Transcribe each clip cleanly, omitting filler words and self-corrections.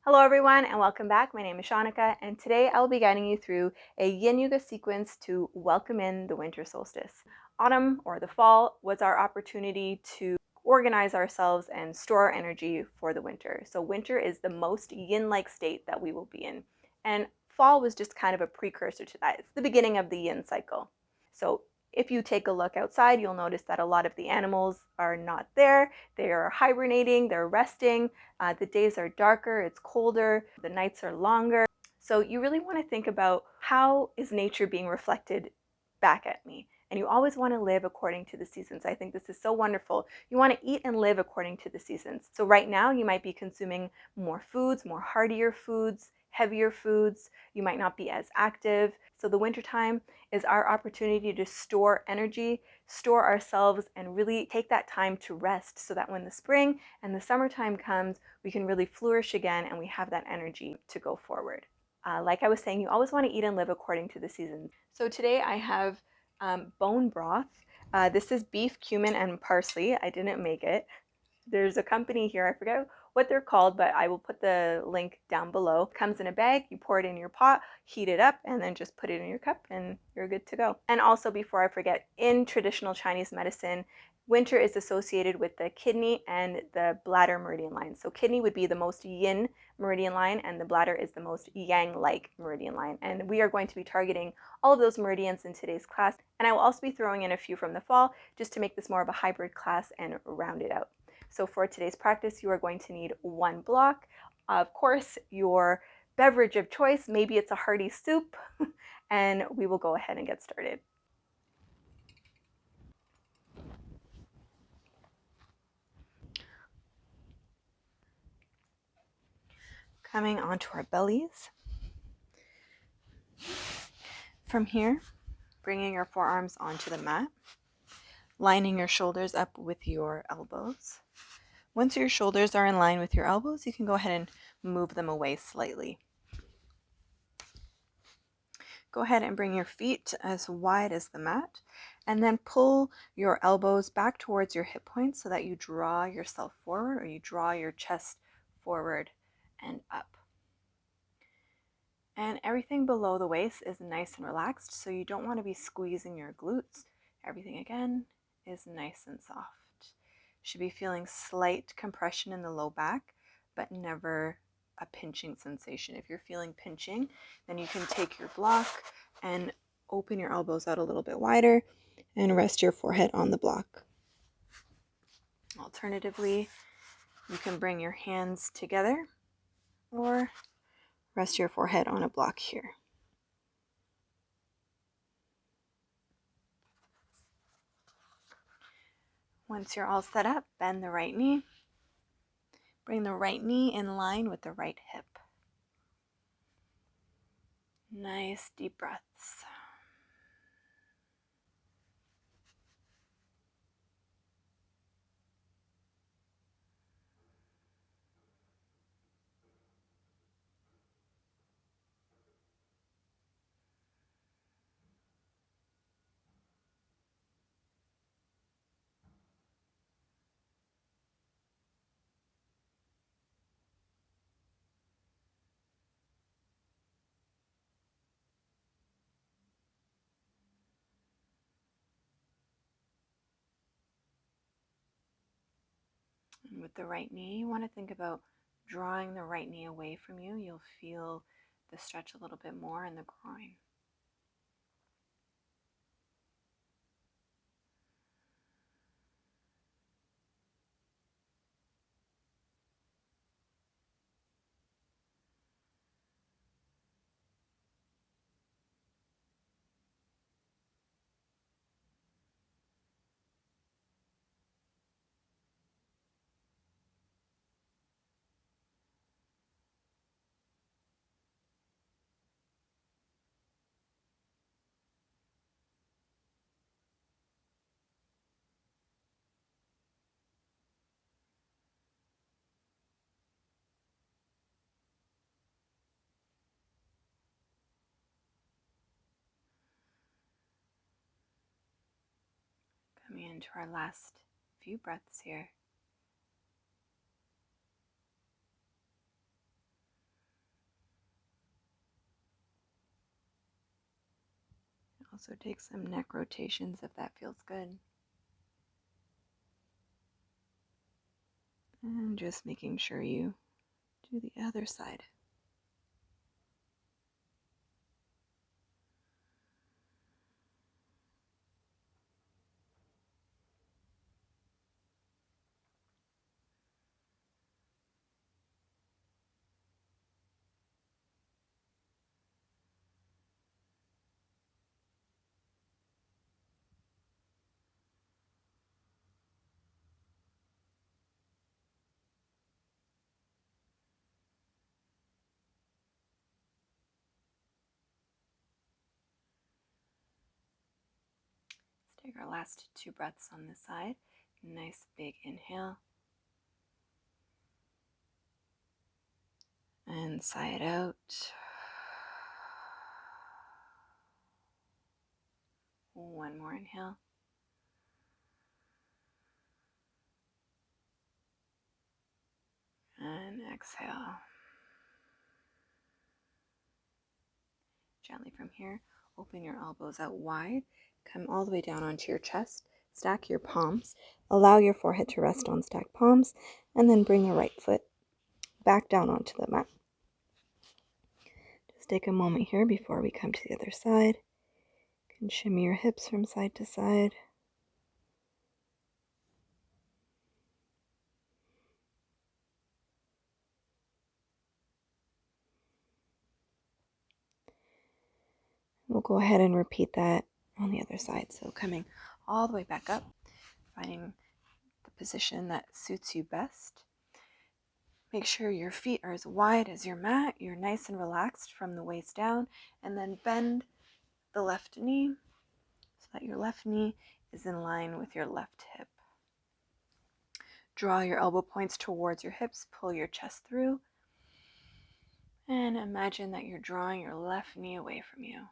Hello everyone and welcome back. My name is Shaunneka and today I will be guiding you through a yin yoga sequence to welcome in the winter solstice. Autumn or the fall was our opportunity to organize ourselves and store our energy for the winter. So winter is the most yin-like state that we will be in. And fall was just kind of a precursor to that. It's the beginning of the yin cycle. So if you take a look outside, you'll notice that a lot of the animals are not there. They are hibernating, they're resting. The days are darker, it's colder, the nights are longer. So you really want to think about how is nature being reflected back at me? And you always want to live according to the seasons. I think this is so wonderful. You want to eat and live according to the seasons. So right now you might be consuming more foods, more heartier foods, heavier foods. You might not be as active. So the wintertime is our opportunity to store energy, store ourselves, and really take that time to rest so that when the spring and the summertime comes, we can really flourish again and we have that energy to go forward. Like I was saying, you always want to eat and live according to the seasons. So today I have bone broth. This is beef, cumin, and parsley. I didn't make it. There's a company here, I forget what they're called, but I will put the link down below. It comes in a bag, you pour it in your pot, heat it up, and then just put it in your cup and you're good to go. And also, before I forget, in traditional Chinese medicine, winter is associated with the kidney and the bladder meridian line. So kidney would be the most yin meridian line and the bladder is the most yang-like meridian line. And we are going to be targeting all of those meridians in today's class. And I will also be throwing in a few from the fall just to make this more of a hybrid class and round it out. So for today's practice, you are going to need one block. Of course, your beverage of choice, maybe it's a hearty soup, and we will go ahead and get started. Coming onto our bellies. From here, bringing your forearms onto the mat, lining your shoulders up with your elbows. Once your shoulders are in line with your elbows, you can go ahead and move them away slightly. Go ahead and bring your feet as wide as the mat and then pull your elbows back towards your hip points so that you draw yourself forward or you draw your chest forward and up. And everything below the waist is nice and relaxed, so you don't want to be squeezing your glutes. Everything again is nice and soft. Should be feeling slight compression in the low back, but never a pinching sensation. If you're feeling pinching, then you can take your block and open your elbows out a little bit wider and rest your forehead on the block. Alternatively, you can bring your hands together or rest your forehead on a block here. Once you're all set up, bend the right knee. Bring the right knee in line with the right hip. Nice deep breaths. And with the right knee, you want to think about drawing the right knee away from you. You'll feel the stretch a little bit more in the groin. Coming into our last few breaths here. Also take some neck rotations if that feels good. And just making sure you do the other side. Let's take our last 2 breaths on this side. Nice big inhale. And sigh it out. One more inhale. And exhale. Gently from here, open your elbows out wide. Come all the way down onto your chest. Stack your palms. Allow your forehead to rest on stacked palms. And then bring the right foot back down onto the mat. Just take a moment here before we come to the other side. You can shimmy your hips from side to side. We'll go ahead and repeat that on the other side. So coming all the way back up, finding the position that suits you best. Make sure your feet are as wide as your mat. You're nice and relaxed from the waist down. And then bend the left knee so that your left knee is in line with your left hip. Draw your elbow points towards your hips. Pull your chest through. And imagine that you're drawing your left knee away from you.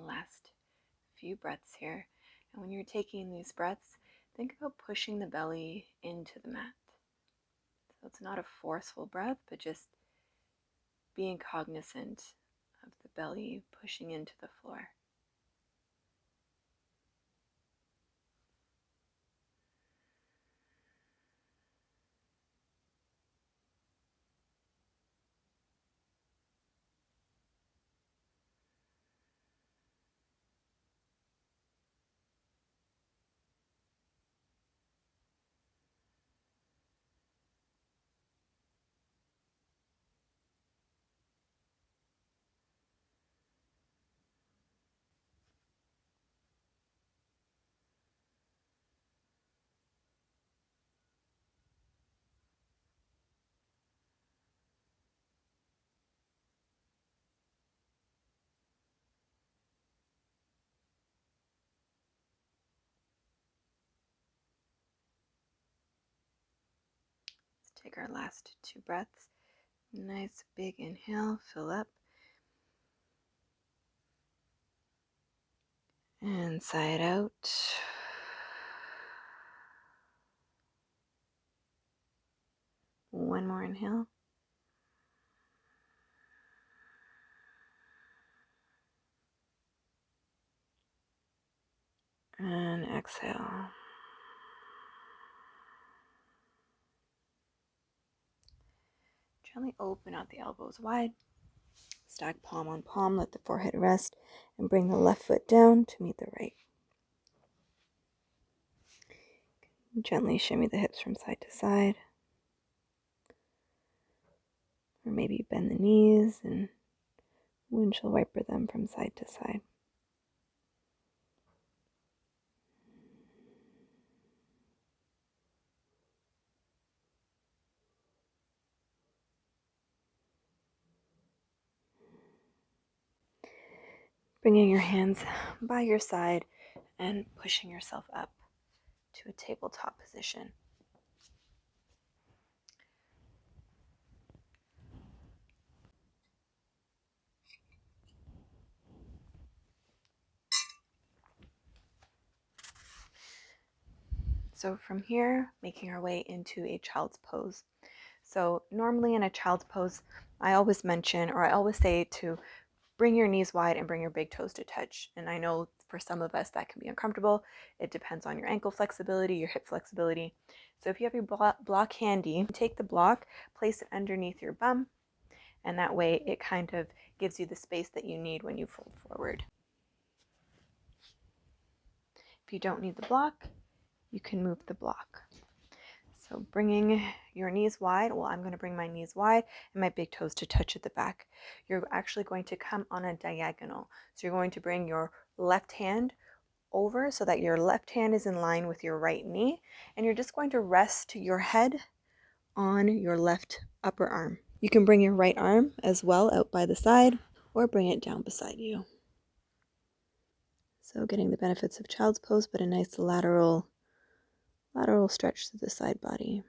Last few breaths here. And when you're taking these breaths, think about pushing the belly into the mat. So it's not a forceful breath, but just being cognizant of the belly pushing into the floor. Take our last 2 breaths. Nice big inhale, fill up. And sigh it out. One more inhale. And exhale. Gently open out the elbows wide. Stack palm on palm, let the forehead rest, and bring the left foot down to meet the right. Gently shimmy the hips from side to side. Or maybe bend the knees and windshield wiper them from side to side. Bringing your hands by your side and pushing yourself up to a tabletop position. So from here, making our way into a child's pose. So normally in a child's pose, I always mention, or I always say to bring your knees wide and bring your big toes to touch. And I know for some of us that can be uncomfortable. It depends on your ankle flexibility, your hip flexibility. So if you have your block handy, take the block, place it underneath your bum, and that way it kind of gives you the space that you need when you fold forward. If you don't need the block, you can move the block. So bringing your knees wide, well, I'm going to bring my knees wide and my big toes to touch at the back. You're actually going to come on a diagonal. So you're going to bring your left hand over so that your left hand is in line with your right knee, and you're just going to rest your head on your left upper arm. You can bring your right arm as well out by the side or bring it down beside you. So getting the benefits of child's pose, but a nice lateral stretch to the side body.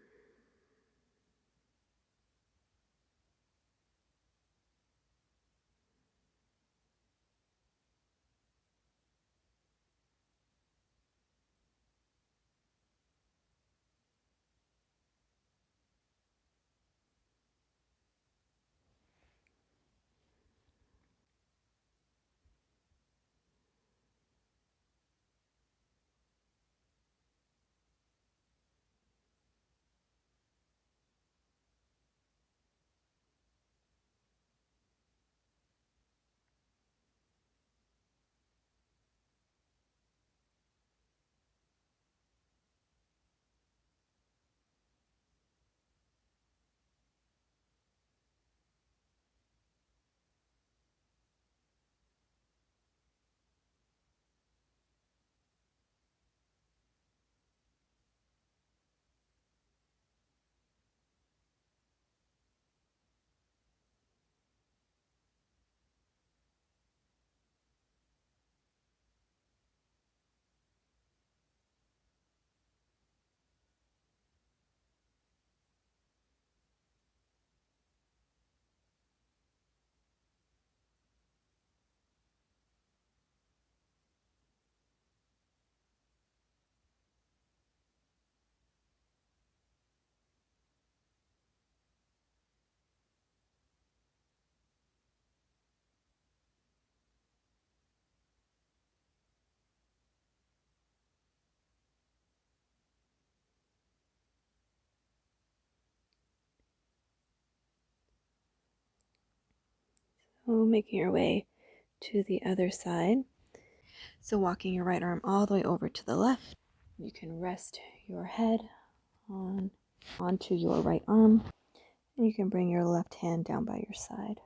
So making your way to the other side. So walking your right arm all the way over to the left. You can rest your head onto your right arm, and you can bring your left hand down by your side.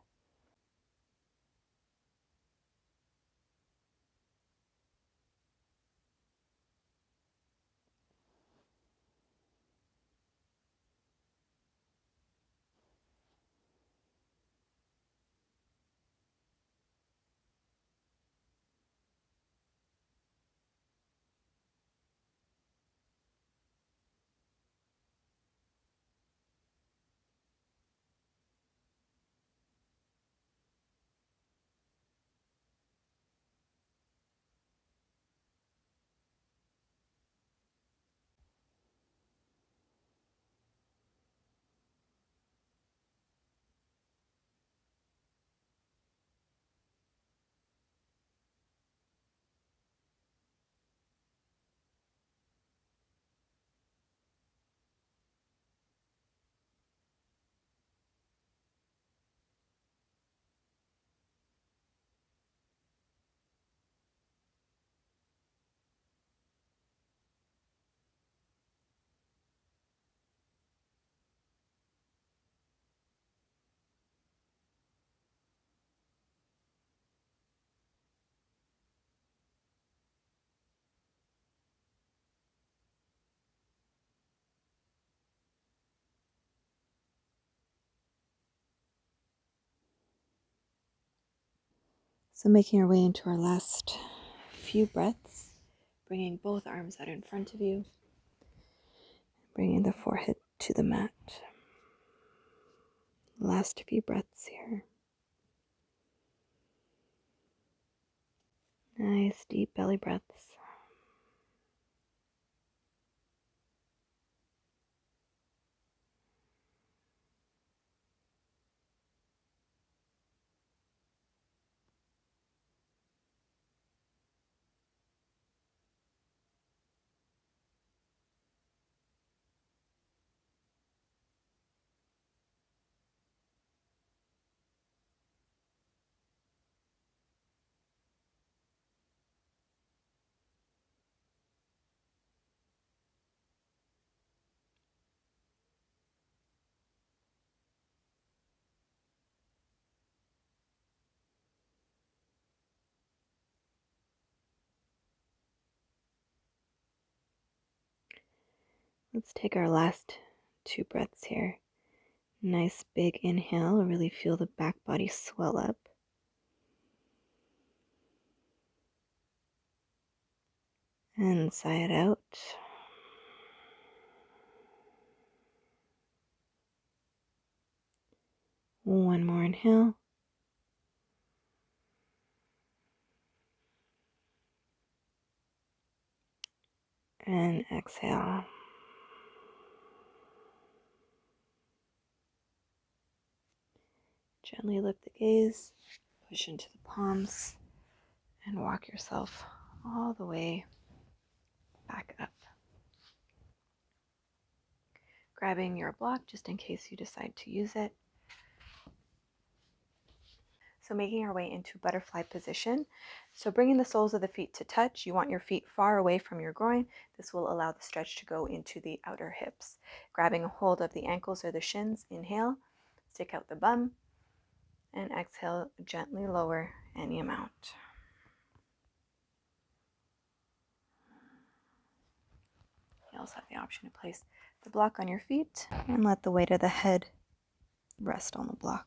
So making our way into our last few breaths, bringing both arms out in front of you, bringing the forehead to the mat. Last few breaths here. Nice deep belly breaths. Let's take our last two breaths here. Nice big inhale, really feel the back body swell up. And sigh it out. One more inhale. And exhale. Gently lift the gaze, push into the palms, and walk yourself all the way back up. Grabbing your block just in case you decide to use it. So making our way into butterfly position. So bringing the soles of the feet to touch. You want your feet far away from your groin. This will allow the stretch to go into the outer hips. Grabbing a hold of the ankles or the shins. Inhale, stick out the bum, and exhale, gently lower any amount. You also have the option to place the block on your feet and let the weight of the head rest on the block.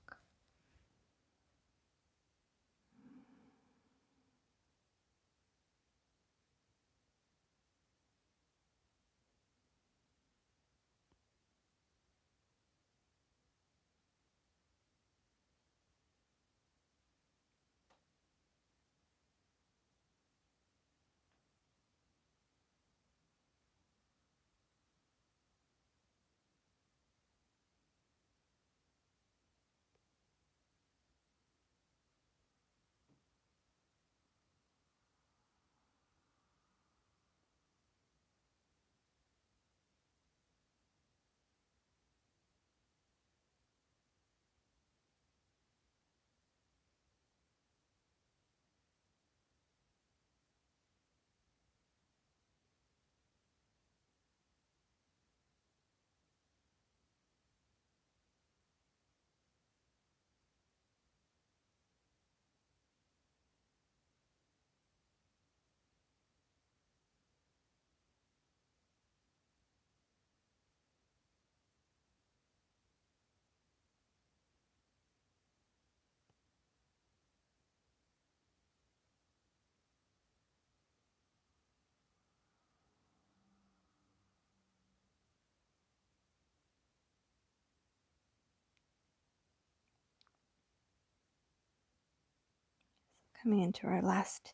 Coming into our last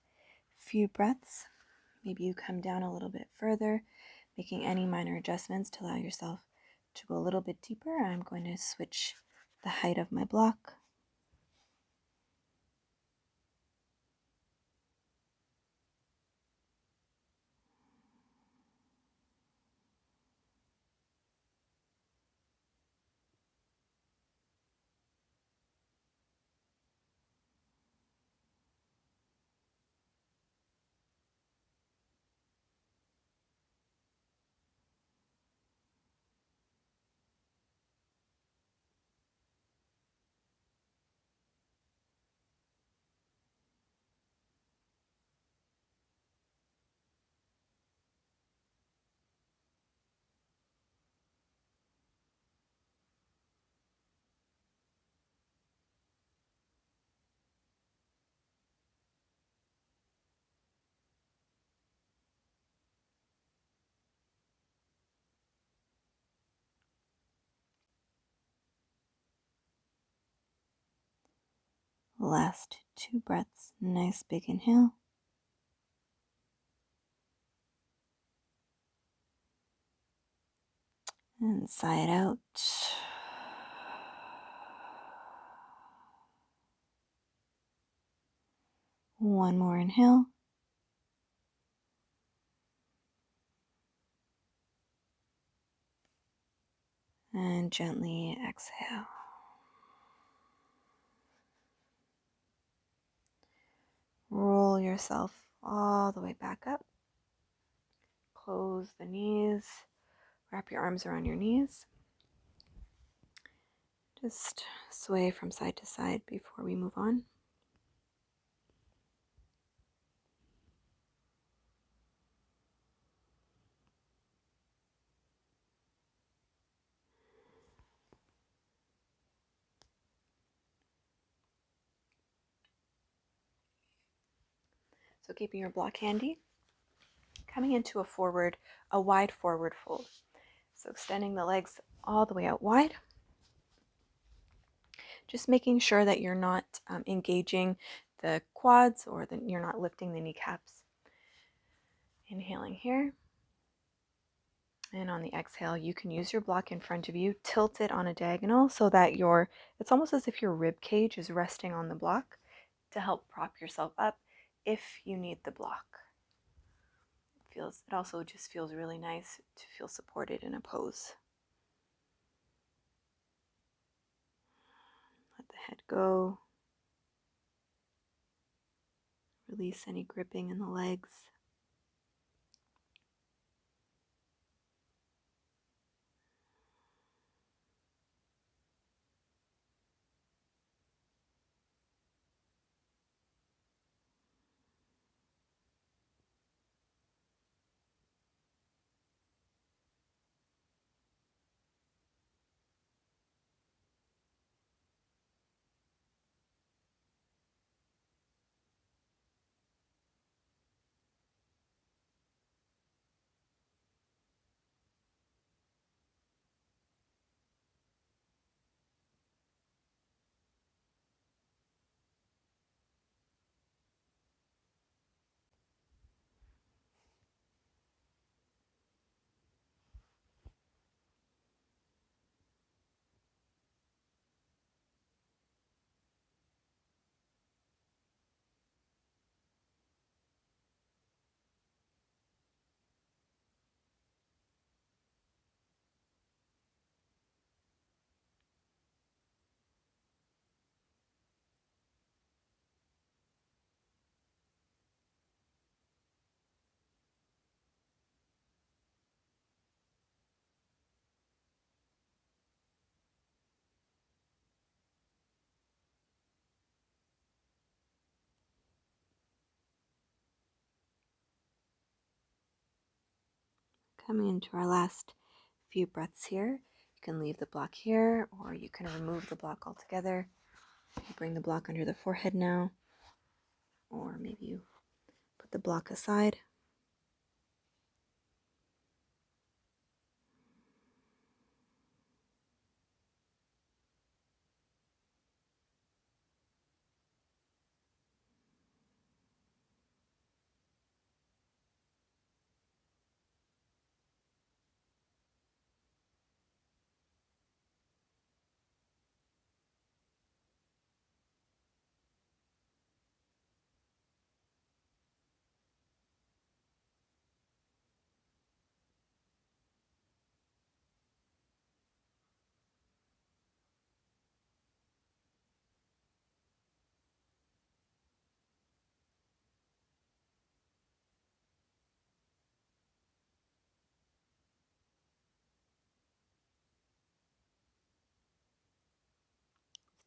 few breaths, maybe you come down a little bit further, making any minor adjustments to allow yourself to go a little bit deeper. I'm going to switch the height of my block. last 2 breaths. Nice big inhale. And sigh it out. One more inhale. And gently exhale. Roll yourself all the way back up. Close the knees. Wrap your arms around your knees. Just sway from side to side before we move on. So keeping your block handy, coming into a wide forward fold. So extending the legs all the way out wide. Just making sure that you're not engaging the quads or that you're not lifting the kneecaps. Inhaling here. And on the exhale, you can use your block in front of you, tilt it on a diagonal so that it's almost as if your rib cage is resting on the block to help prop yourself up if you need the block. It also just feels really nice to feel supported in a pose. Let the head go. Release any gripping in the legs. Coming into our last few breaths here. You can leave the block here, or you can remove the block altogether. You bring the block under the forehead now, or maybe you put the block aside.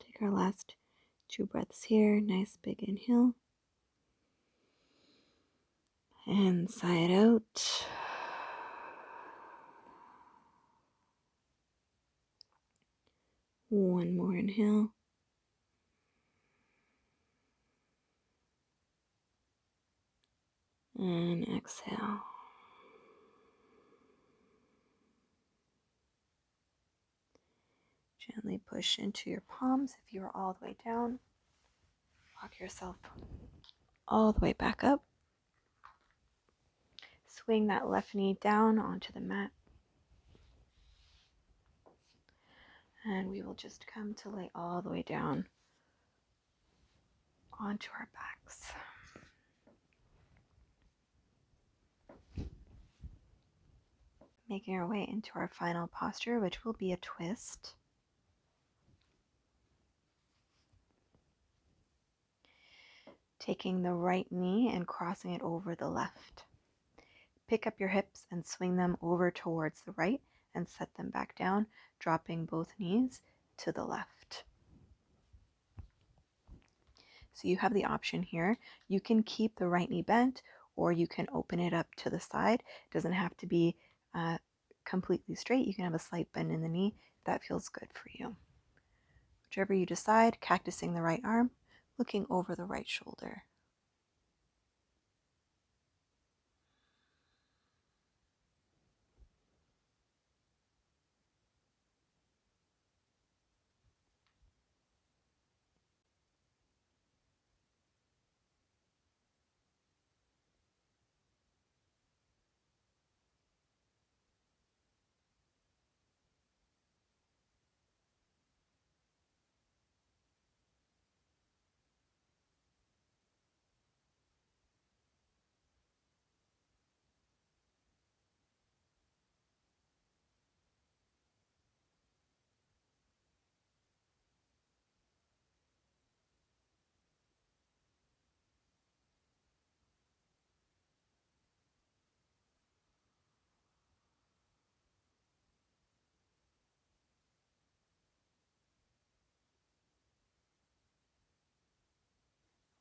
Let's take our last 2 breaths here. Nice big inhale. And sigh it out. One more inhale. And exhale. Gently push into your palms if you are all the way down. Rock yourself all the way back up. Swing that left knee down onto the mat. And we will just come to lay all the way down onto our backs. Making our way into our final posture, which will be a twist. Taking the right knee and crossing it over the left. Pick up your hips and swing them over towards the right and set them back down, dropping both knees to the left. So you have the option here. You can keep the right knee bent, or you can open it up to the side. It doesn't have to be completely straight. You can have a slight bend in the knee if that feels good for you. Whichever you decide, cactusing the right arm, looking over the right shoulder.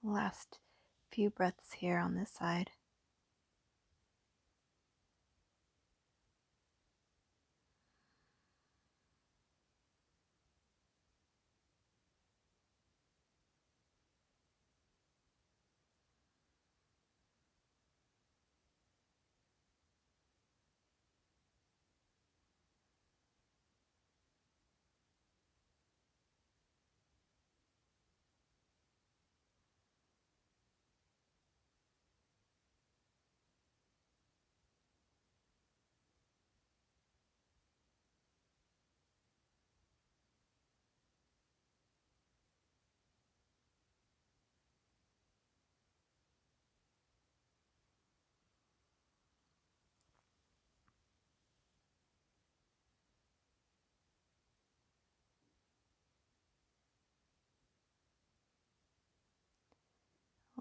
Last few breaths here on this side.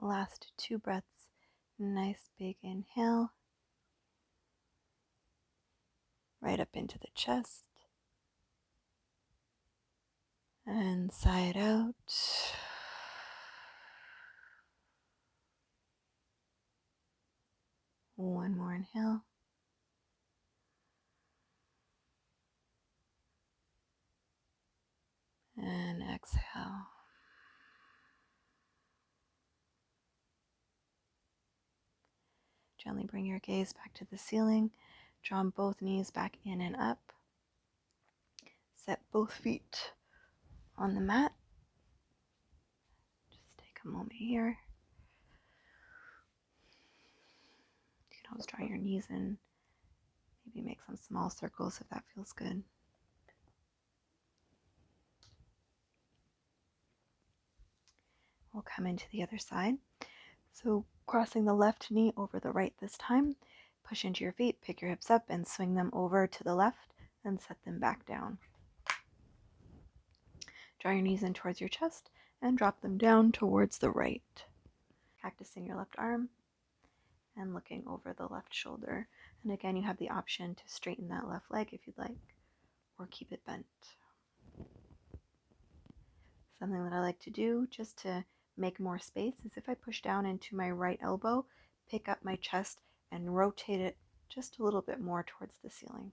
Last two breaths. Nice big inhale. Right up into the chest. And sigh it out. One more inhale. And exhale. Gently bring your gaze back to the ceiling. Draw both knees back in and up. Set both feet on the mat. Just take a moment here. You can always draw your knees in. Maybe make some small circles if that feels good. We'll come into the other side. So crossing the left knee over the right this time. Push into your feet, pick your hips up and swing them over to the left and set them back down. Draw your knees in towards your chest and drop them down towards the right. Cactusing your left arm and looking over the left shoulder. And again, you have the option to straighten that left leg if you'd like, or keep it bent. Something that I like to do just to make more space is if I push down into my right elbow, pick up my chest and rotate it just a little bit more towards the ceiling.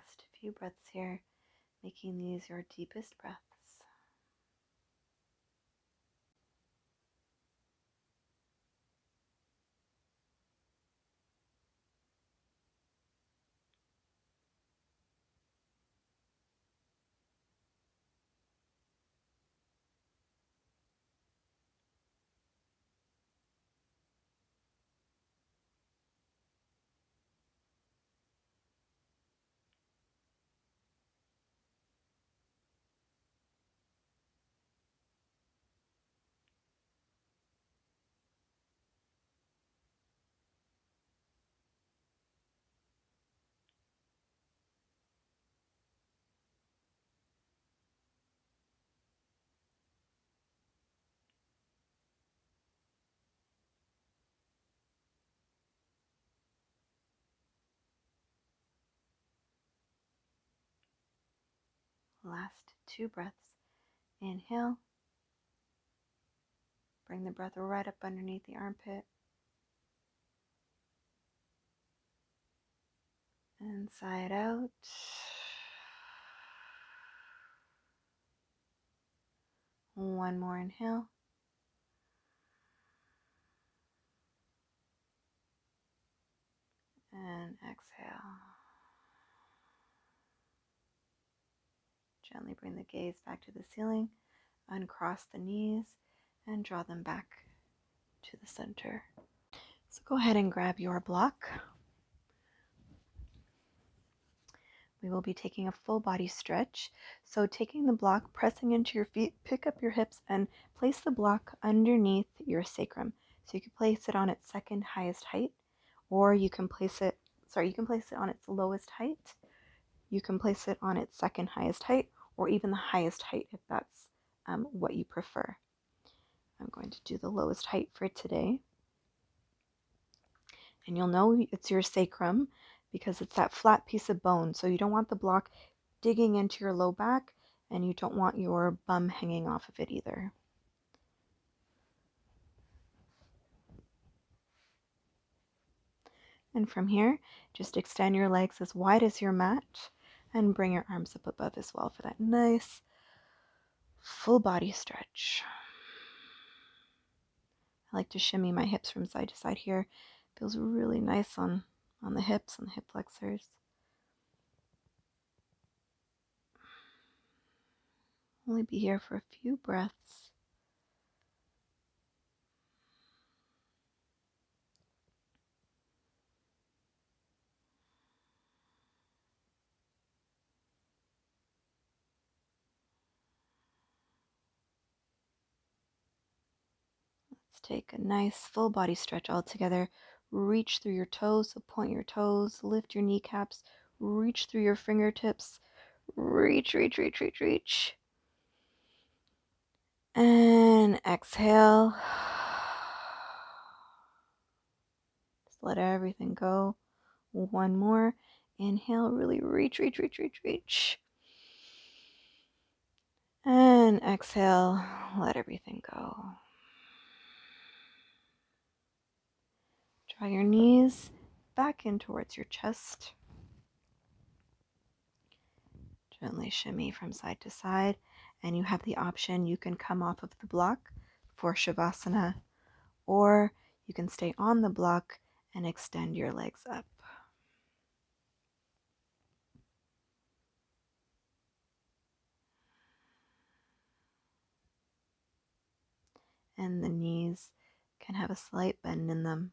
last few breaths here, making these your deepest breaths. Last two breaths. Inhale. Bring the breath right up underneath the armpit. And sigh out. One more inhale. And exhale. Gently bring the gaze back to the ceiling. Uncross the knees and draw them back to the center. So go ahead and grab your block. We will be taking a full body stretch. So taking the block, pressing into your feet, pick up your hips and place the block underneath your sacrum. So you can place it on its second highest height, or you can place it on its lowest height. You can place it on its second highest height, or even the highest height if that's what you prefer. I'm going to do the lowest height for today. And you'll know it's your sacrum because it's that flat piece of bone. So you don't want the block digging into your low back, and you don't want your bum hanging off of it either. And from here, just extend your legs as wide as your mat and bring your arms up above as well for that nice full body stretch. I like to shimmy my hips from side to side here. Feels really nice on the hips and the hip flexors. Only be here for a few breaths. Let's take a nice full body stretch all together. Reach through your toes, so point your toes, lift your kneecaps, reach through your fingertips, reach, reach, reach, reach, reach. And exhale. Just let everything go. One more. Inhale, really reach, reach, reach, reach, reach. And exhale, let everything go. Draw your knees back in towards your chest. Gently shimmy from side to side. And you have the option, you can come off of the block for Savasana, or you can stay on the block and extend your legs up. And the knees can have a slight bend in them.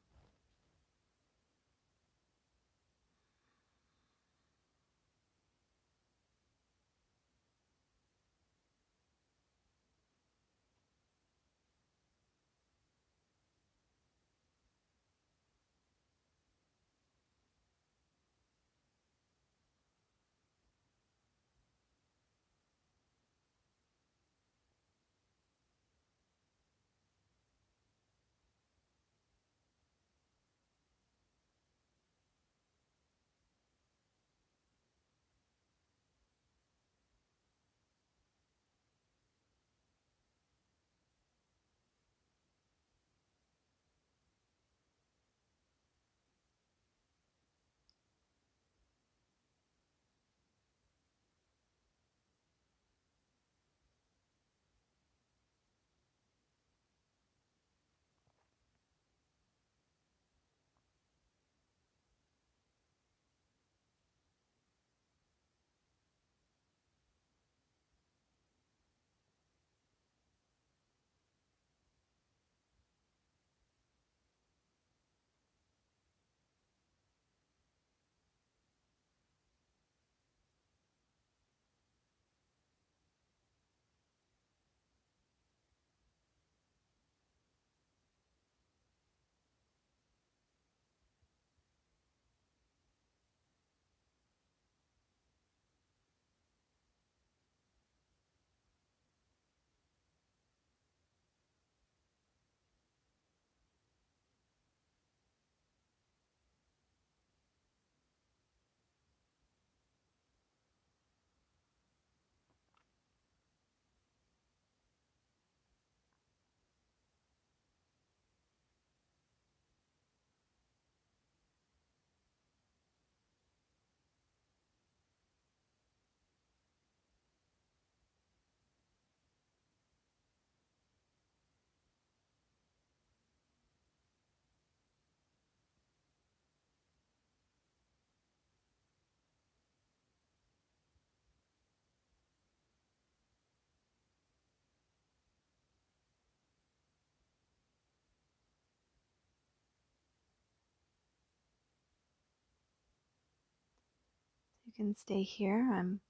can stay here. I'm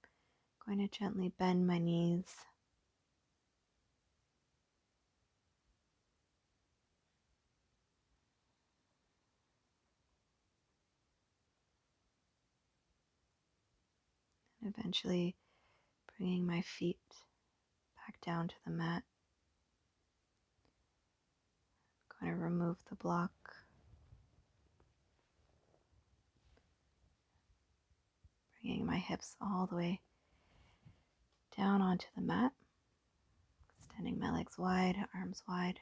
going to gently bend my knees. And eventually bringing my feet back down to the mat. I'm going to remove the block. Bringing my hips all the way down onto the mat. Extending my legs wide, arms wide.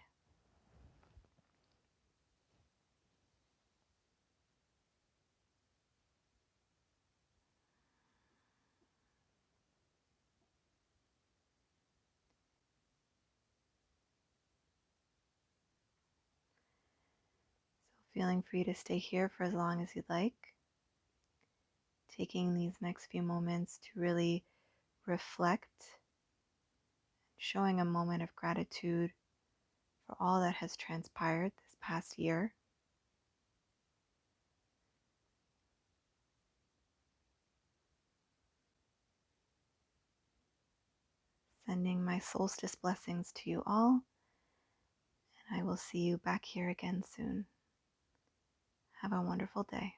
So feeling free to stay here for as long as you'd like. Taking these next few moments to really reflect, showing a moment of gratitude for all that has transpired this past year. Sending my solstice blessings to you all, and I will see you back here again soon. Have a wonderful day.